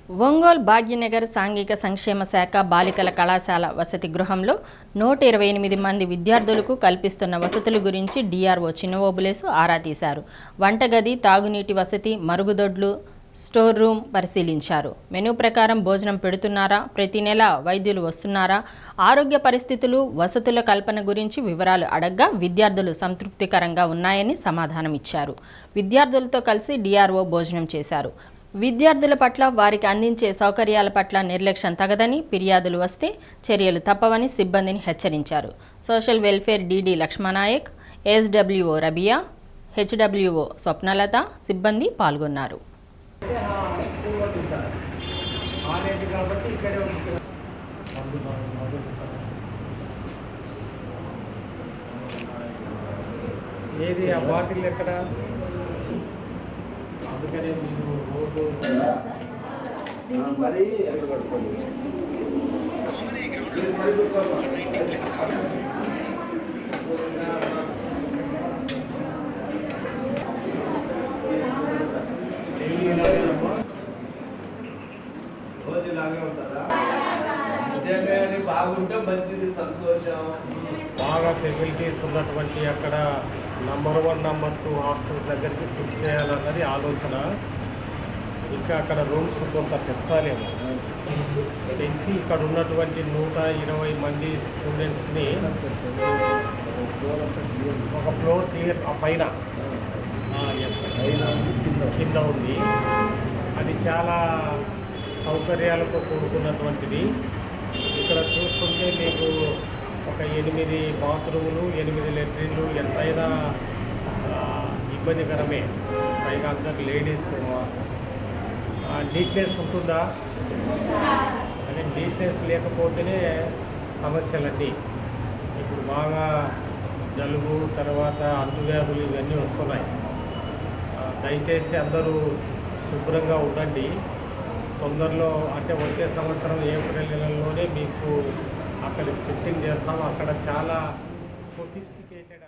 ఒంగోలు భాగ్యనగర్ సాంఘిక సంక్షేమ శాఖ బాలికల కళాశాల వసతి గృహంలో 128 మంది విద్యార్థులకు కల్పిస్తున్న వసతుల గురించి డిఆర్ఓ చిన్నఓబులేసు ఆరా తీశారు. వంటగది, తాగునీటి వసతి, మరుగుదొడ్లు, స్టోర్ రూమ్ పరిశీలించారు. మెనూ ప్రకారం భోజనం పెడుతున్నారా, ప్రతి నెల వైద్యులు వస్తున్నారా, ఆరోగ్య పరిస్థితులు, వసతుల కల్పన గురించి వివరాలు అడగ్గా విద్యార్థులు సంతృప్తికరంగా ఉన్నాయని సమాధానమిచ్చారు. విద్యార్థులతో కలిసి డిఆర్ఓ భోజనం చేశారు. విద్యార్థుల పట్ల, వారికి అందించే సౌకర్యాల పట్ల నిర్లక్ష్యం తగదని, ఫిర్యాదులు వస్తే చర్యలు తప్పవని సిబ్బందిని హెచ్చరించారు. Social welfare DD Lakshmana Nayak, SWO Rabia, HWO Swapnalatha సిబ్బంది పాల్గొన్నారు. ఏది ఆ బాటిల్ ఎక్కడ? అందుకనే మీరు రోజు రోజులాగే ఉంటారా? బాగుంటే మంచిది, సంతోషం. బాగా ఫెసిలిటీస్ ఉన్నటువంటి అక్కడ నంబర్ 1, నంబర్ 2 హాస్టల్స్ దగ్గరికి షిఫ్ట్ చేయాలన్నది ఆలోచన. ఇంకా అక్కడ రూమ్స్ కొంత పెంచాలేమో, పెంచి ఇక్కడ ఉన్నటువంటి 120 మంది స్టూడెంట్స్ని ఒక ఫ్లోర్ క్లియర్ పైన కింద ఉంది. అది చాలా సౌకర్యాలతో కూడుకున్నటువంటిది. ఇక్కడ చూసుకుంటే మీకు ఒక 8 బాత్రూములు, 8 లెట్రిన్లు, ఎంతైనా ఇబ్బందికరమే. పైగా అందరు లేడీస్. నీట్నెస్ ఉంటుందా? అంటే నీట్నెస్ లేకపోతేనే సమస్యలన్నీ. ఇప్పుడు బాగా జలుబు, తర్వాత అంటువ్యాధులు ఇవన్నీ వస్తున్నాయి. దయచేసి అందరూ శుభ్రంగా ఉండండి. తొందరలో అంటే వచ్చే సంవత్సరం ఏప్రిల్ నెలలోనే మీకు అక్కడ షిఫ్టింగ్ చేస్తాము. అక్కడ చాలా సొఫిస్టికేటెడ్